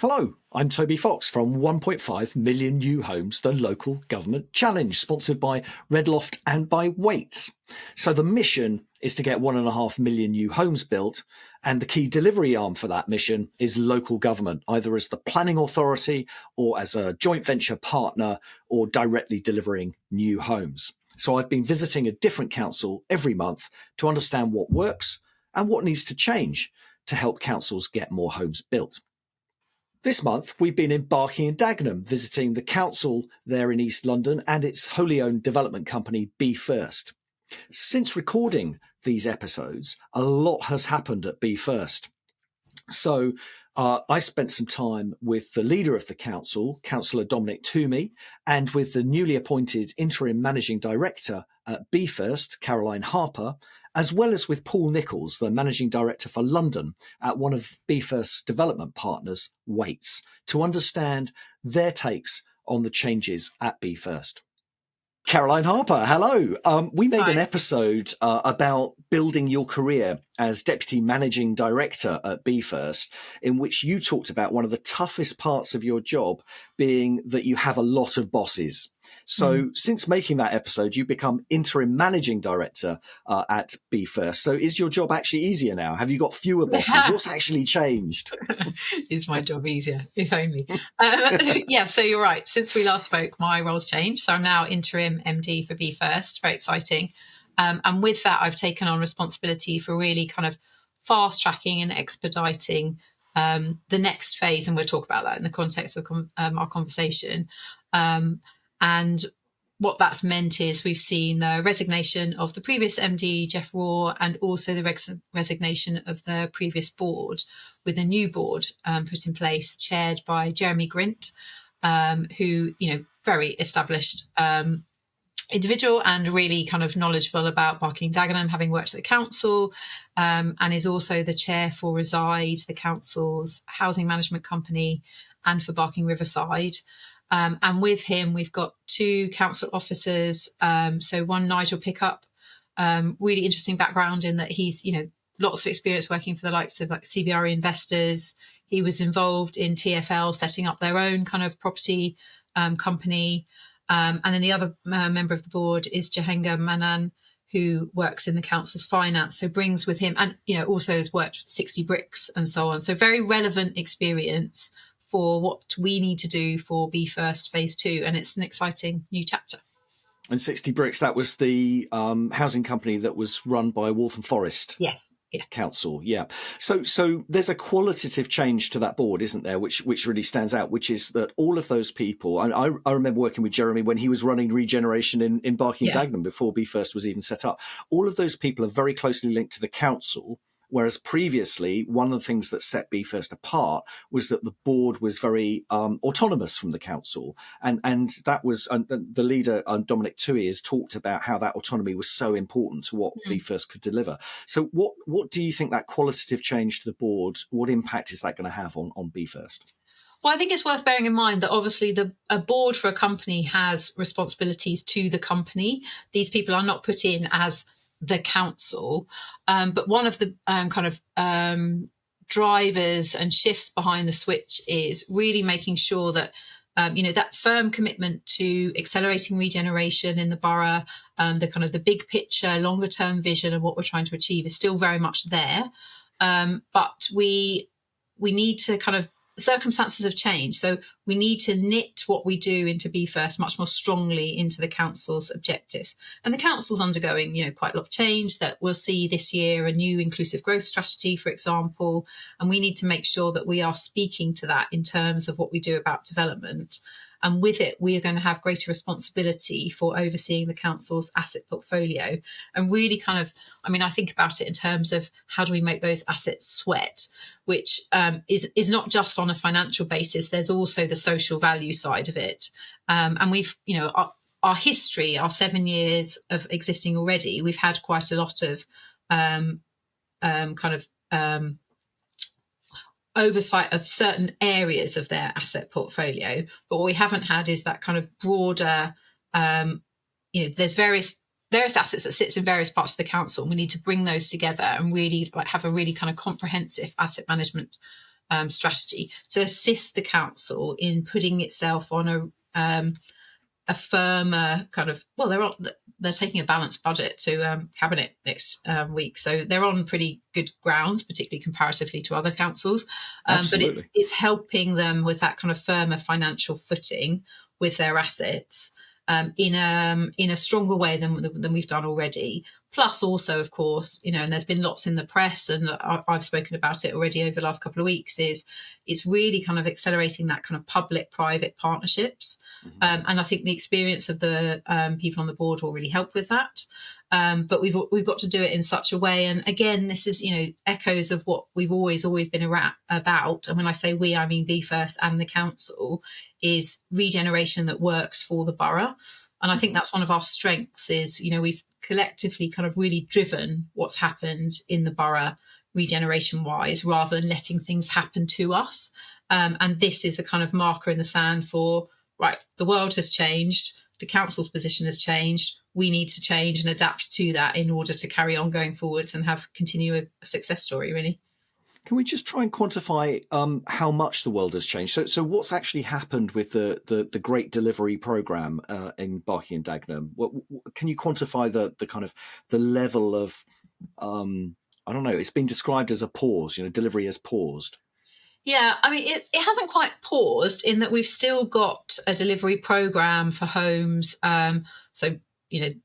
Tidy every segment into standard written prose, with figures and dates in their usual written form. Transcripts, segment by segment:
Hello, I'm Toby Fox from 1.5 Million New Homes, the Local Government Challenge, sponsored by Redloft and by Waits. So the mission is to get 1.5 million new homes built, and the key delivery arm for that mission is local government, either as the planning authority or as a joint venture partner or directly delivering new homes. So I've been visiting a different council every month to understand what works and what needs to change to help councils get more homes built. This month, we've been in Barking and Dagenham, visiting the council there in East London and its wholly owned development company, Be First. Since recording these episodes, a lot has happened at Be First. So I spent some time with the leader of the council, Councillor Dominic Toomey, and with the newly appointed interim managing director at Be First, Caroline Harper, as well as with Paul Nichols, the managing director for London at one of Be First's development partners, Waits, to understand their takes on the changes at Be First. Caroline Harper, hello. We made Hi. an episode about building your career as Deputy Managing Director at Be First, in which you talked about one of the toughest parts of your job being that you have a lot of bosses. So since making that episode, you've become Interim Managing Director at Be First. So is your job actually easier now? Have you got fewer bosses? What's actually changed? Is my job easier? If only. Yeah, so you're right. Since we last spoke, my role's changed. So I'm now interim MD for Be First. Very exciting. And with that, I've taken on responsibility for really kind of fast tracking and expediting the next phase. And we'll talk about that in the context of our conversation. And what that's meant is we've seen the resignation of the previous MD, Jeff Raw, and also the resignation of the previous board, with a new board put in place, chaired by Jeremy Grint, who, very established individual and really kind of knowledgeable about Barking and Dagenham, having worked at the council, and is also the chair for Reside, the council's housing management company, and for Barking Riverside. And with him, we've got two council officers. So one, Nigel Pickup, really interesting background in that he's, lots of experience working for the likes of like CBRE Investors. He was involved in TfL setting up their own kind of property company. And then the other member of the board is Jahenga Manan, who works in the council's finance. So brings with him, and, also has worked 60 Bricks and so on. So very relevant experience for what we need to do for Be First Phase 2. And it's an exciting new chapter. And 60 Bricks, that was the housing company that was run by Waltham Forest. Yes. Yeah. Council, yeah. So there's a qualitative change to that board, isn't there, which really stands out, which is that all of those people, I remember working with Jeremy when he was running Regeneration in Barking and Dagenham before Be First was even set up. All of those people are very closely linked to the council, whereas previously, one of the things that set Be First apart was that the board was very autonomous from the council. And that was the leader, Dominic Toohey, has talked about how that autonomy was so important to what Be First could deliver. So what do you think that qualitative change to the board, what impact is that going to have on Be First? Well, I think it's worth bearing in mind that obviously a board for a company has responsibilities to the company. These people are not put in as the council, but one of the drivers and shifts behind the switch is really making sure that that firm commitment to accelerating regeneration in the borough, the big picture, longer term vision of what we're trying to achieve is still very much there, but we need to circumstances have changed. So we need to knit what we do into Be First much more strongly into the council's objectives. And the council's undergoing, quite a lot of change. That we'll see this year a new inclusive growth strategy, for example. And we need to make sure that we are speaking to that in terms of what we do about development. And with it, we are going to have greater responsibility for overseeing the council's asset portfolio. And really I think about it in terms of how do we make those assets sweat, which is not just on a financial basis. There's also the social value side of it. And we've, our history, our 7 years of existing already, we've had quite a lot of oversight of certain areas of their asset portfolio, but what we haven't had is that kind of broader, there's various assets that sits in various parts of the council, and we need to bring those together and really have a really kind of comprehensive asset management strategy to assist the council in putting itself on a firmer kind of, well, they're taking a balanced budget to cabinet next week, so they're on pretty good grounds, particularly comparatively to other councils. But it's helping them with that kind of firmer financial footing with their assets in a stronger way than we've done already. Plus, also, of course, and there's been lots in the press, and I've spoken about it already over the last couple of weeks. It's really kind of accelerating that kind of public-private partnerships, and I think the experience of the people on the board will really help with that. But we've got to do it in such a way, and again, this is echoes of what we've always been about. And when I say we, I mean Be First and the council, is regeneration that works for the borough. And I think that's one of our strengths is, we've collectively kind of really driven what's happened in the borough regeneration wise, rather than letting things happen to us. And this is a kind of marker in the sand for, right, the world has changed, the council's position has changed, we need to change and adapt to that in order to carry on going forwards and continue a success story, really. Can we just try and quantify how much the world has changed? So what's actually happened with the Great Delivery Programme in Barking and Dagenham? Can you quantify the kind of the level of, I don't know, it's been described as a pause, delivery has paused. Yeah, I mean, it hasn't quite paused in that we've still got a delivery programme for homes. So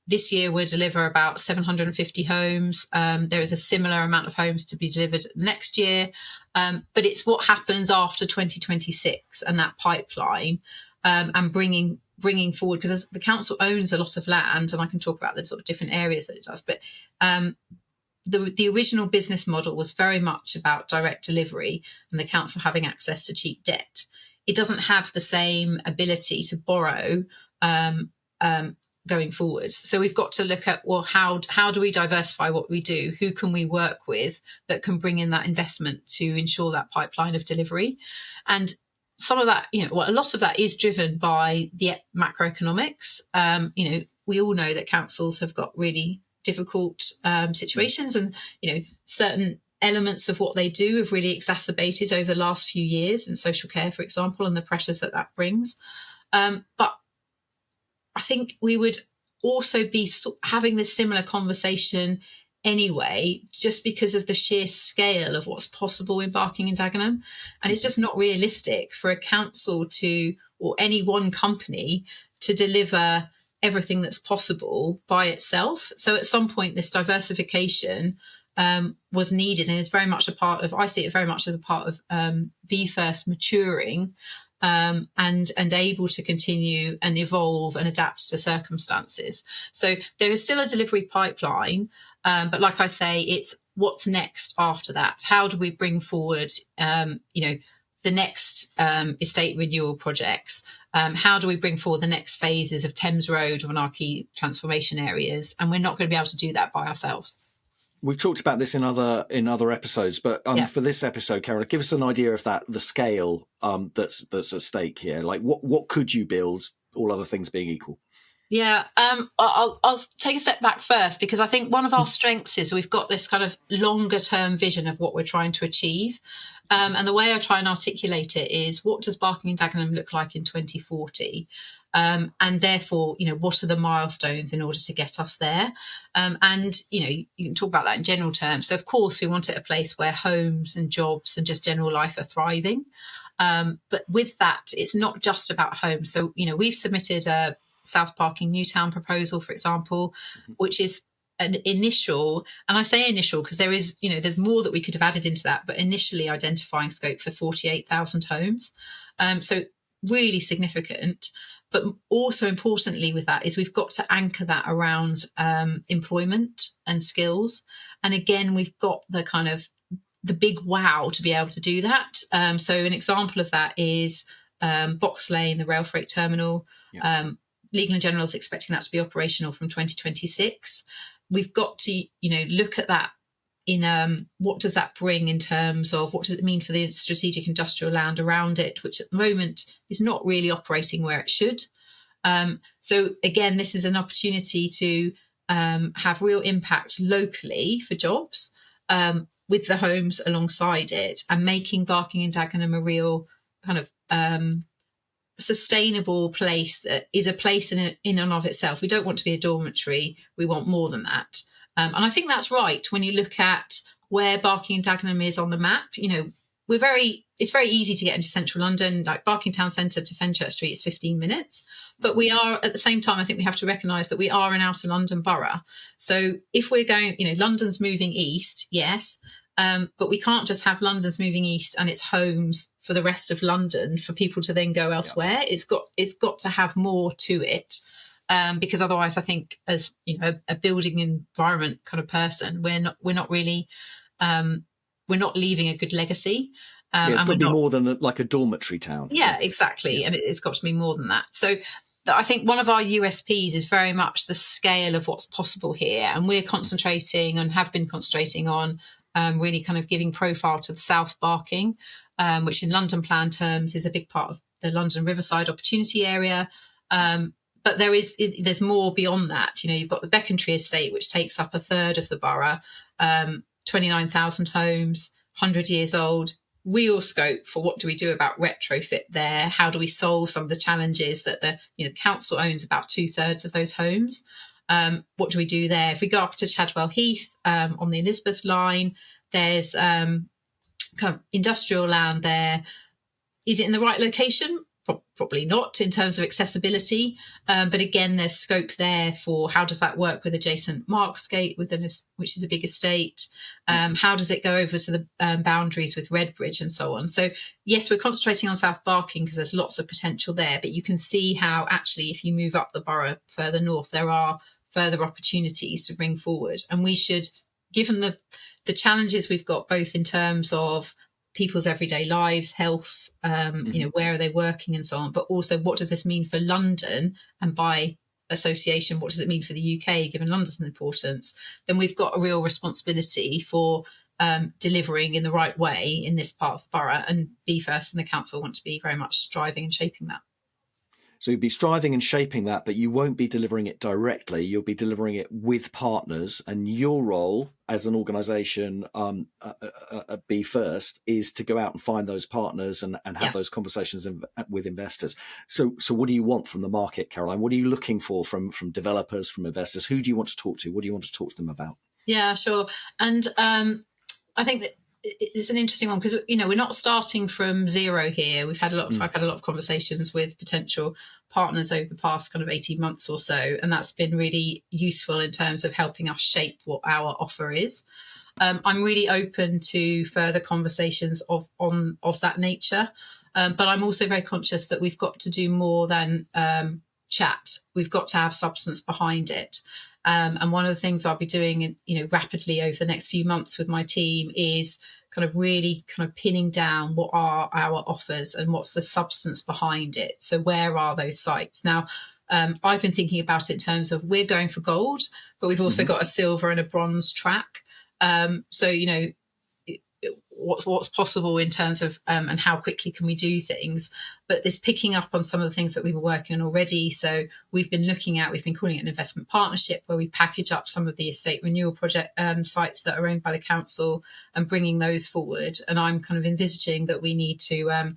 this year we'll deliver about 750 homes. There is a similar amount of homes to be delivered next year. But it's what happens after 2026 and that pipeline, and bringing forward, because the council owns a lot of land, and I can talk about the sort of different areas that it does. But the original business model was very much about direct delivery and the council having access to cheap debt. It doesn't have the same ability to borrow going forwards. So we've got to look at, well, how do we diversify what we do? Who can we work with that can bring in that investment to ensure that pipeline of delivery? And some of that, a lot of that is driven by the macroeconomics. We all know that councils have got really difficult situations, and certain elements of what they do have really exacerbated over the last few years in social care, for example, and the pressures that brings. But I think we would also be having this similar conversation anyway, just because of the sheer scale of what's possible in Barking and Dagenham. And it's just not realistic for a council or any one company to deliver everything that's possible by itself. So at some point, this diversification was needed, and is very much I see it very much as a part of Be First maturing, and able to continue and evolve and adapt to circumstances. So there is still a delivery pipeline, but like I say, it's what's next after that. How do we bring forward, the next estate renewal projects? How do we bring forward the next phases of Thames Road on our key transformation areas? And we're not going to be able to do that by ourselves. We've talked about this in other episodes, but for this episode, Caroline, give us an idea of the scale that's at stake here. Like, what could you build, all other things being equal? Yeah, I'll take a step back first, because I think one of our strengths is we've got this kind of longer term vision of what we're trying to achieve. And the way I try and articulate it is, what does Barking and Dagenham look like in 2040? And therefore, what are the milestones in order to get us there? And, you can talk about that in general terms. So, of course, we want it a place where homes and jobs and just general life are thriving. But with that, it's not just about homes. So, we've submitted a South Barking Newtown proposal, for example, which is an initial, and I say initial because there is, there's more that we could have added into that, but initially identifying scope for 48,000 homes. So really significant. But also importantly with that is we've got to anchor that around employment and skills. And again, we've got the kind of the big wow to be able to do that. So an example of that is Box Lane, the rail freight terminal. Yeah. Legal and General is expecting that to be operational from 2026. We've got to, look at that in what does that bring in terms of what does it mean for the strategic industrial land around it, which at the moment is not really operating where it should. So again, this is an opportunity to have real impact locally for jobs, with the homes alongside it, and making Barking and Dagenham a real kind of sustainable place that is a place in and of itself. We don't want to be a dormitory. We want more than that. And I think that's right when you look at where Barking and Dagenham is on the map. It's very easy to get into central London, like Barking Town Centre to Fenchurch Street is 15 minutes. But we are, at the same time, I think we have to recognise that we are an outer London borough. So if we're going, London's moving east, yes, but we can't just have London's moving east and its homes for the rest of London for people to then go elsewhere. Yeah. It's got to have more to it. Because otherwise, I think as a building environment kind of person, we're not really we're not leaving a good legacy. It's got to be more than like a dormitory town. Yeah, exactly, and it's got to be more than that. So I think one of our USPs is very much the scale of what's possible here, and we're concentrating and have been concentrating on really kind of giving profile to the South Barking, which in London plan terms is a big part of the London Riverside opportunity area. But there's more beyond that. You've got the Becontree estate, which takes up a third of the borough, 29,000 homes, 100 years old. Real scope for what do we do about retrofit there? How do we solve some of the challenges that the council owns about 2/3 of those homes? What do we do there? If we go up to Chadwell Heath on the Elizabeth line, there's kind of industrial land there. Is it in the right location? Probably not in terms of accessibility. But again, there's scope there for how does that work with adjacent Marksgate, which is a big estate? How does it go over to the boundaries with Redbridge and so on? So yes, we're concentrating on South Barking because there's lots of potential there, but you can see how actually if you move up the borough further north, there are further opportunities to bring forward. And we should, given the challenges we've got both in terms of people's everyday lives, health, where are they working and so on, but also what does this mean for London, and by association, what does it mean for the UK, given London's importance, then we've got a real responsibility for delivering in the right way in this part of the borough, and Be First and the council want to be very much driving and shaping that. So you'll be striving and shaping that, but you won't be delivering it directly. You'll be delivering it with partners, and your role as an organisation at Be First is to go out and find those partners and have those conversations with investors. So what do you want from the market, Caroline? What are you looking for from developers, from investors? Who do you want to talk to? What do you want to talk to them about? Yeah, sure. And I think that it's an interesting one because we're not starting from zero here. I've had a lot of conversations with potential partners over the past kind of 18 months or so, and that's been really useful in terms of helping us shape what our offer is. I'm really open to further conversations of that nature, but I'm also very conscious that we've got to do more than chat. We've got to have substance behind it. And one of the things I'll be doing, rapidly over the next few months with my team is kind of really kind of pinning down what are our offers and what's the substance behind it. So where are those sites? Now, I've been thinking about it in terms of we're going for gold, but we've also got a silver and a bronze track. What's possible in terms of and how quickly can we do things, but this picking up on some of the things that we were working on already. So we've been calling it an investment partnership where we package up some of the estate renewal project sites that are owned by the council and bringing those forward. And I'm kind of envisaging that we need to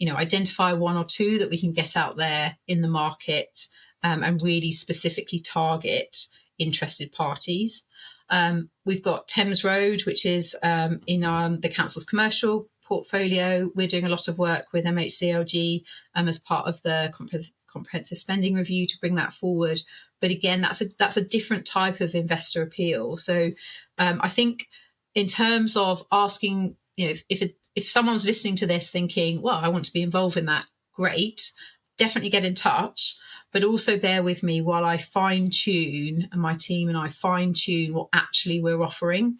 identify one or two that we can get out there in the market and really specifically target interested parties. We've got Thames Road, which is in the council's commercial portfolio. We're doing a lot of work with MHCLG as part of the comprehensive spending review to bring that forward. But again, that's a different type of investor appeal. So I think in terms of asking, if someone's listening to this thinking, well, I want to be involved in that, great, definitely get in touch. But also bear with me while I fine-tune, and my team and I fine-tune what actually we're offering,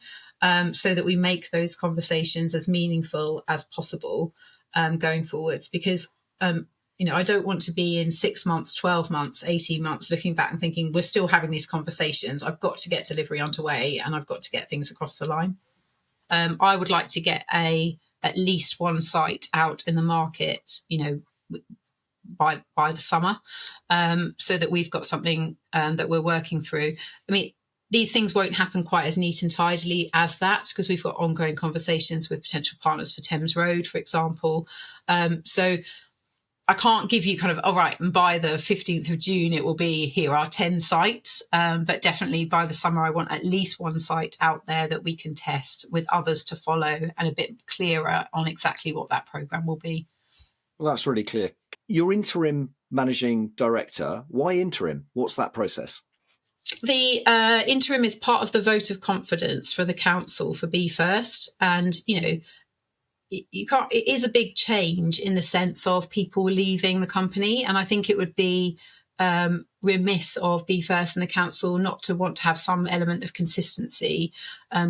so that we make those conversations as meaningful as possible going forwards. Because, I don't want to be in 6 months, 12 months, 18 months looking back and thinking we're still having these conversations. I've got to get delivery underway and I've got to get things across the line. I would like to get at least one site out in the market, by the summer, so that we've got something that we're working through. I mean, these things won't happen quite as neat and tidily as that, because we've got ongoing conversations with potential partners for Thames Road, for example. So I can't give you kind of, all right, and by the 15th of June, it will be, here are 10 sites. But definitely by the summer, I want at least one site out there that we can test with others to follow, and a bit clearer on exactly what that programme will be. Well, that's really clear. You're interim managing director. Why interim? What's that process? The interim is part of the vote of confidence for the council for Be First. And, you can't, it is a big change in the sense of people leaving the company. And I think it would be remiss of Be First and the council not to want to have some element of consistency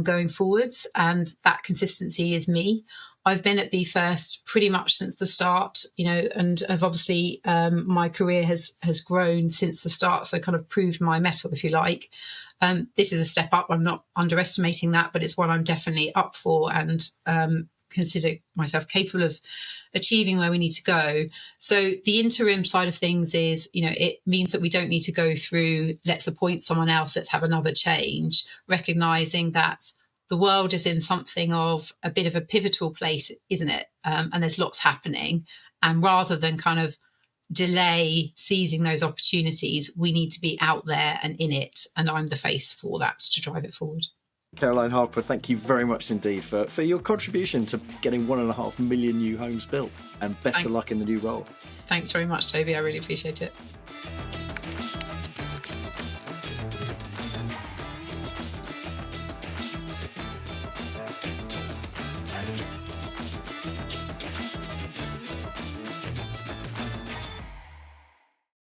going forwards. And that consistency is me. I've been at Be First pretty much since the start, and have obviously my career has grown since the start. So kind of proved my mettle, if you like. This is a step up. I'm not underestimating that, but it's one I'm definitely up for, and consider myself capable of achieving where we need to go. So the interim side of things is, it means that we don't need to go through, let's appoint someone else, let's have another change, recognizing that the world is in something of a bit of a pivotal place, isn't it? And there's lots happening. And rather than kind of delay seizing those opportunities, we need to be out there and in it. And I'm the face for that to drive it forward. Caroline Harper, thank you very much indeed for your contribution to getting 1.5 million new homes built, and best of luck in the new role. Thanks very much, Toby. I really appreciate it.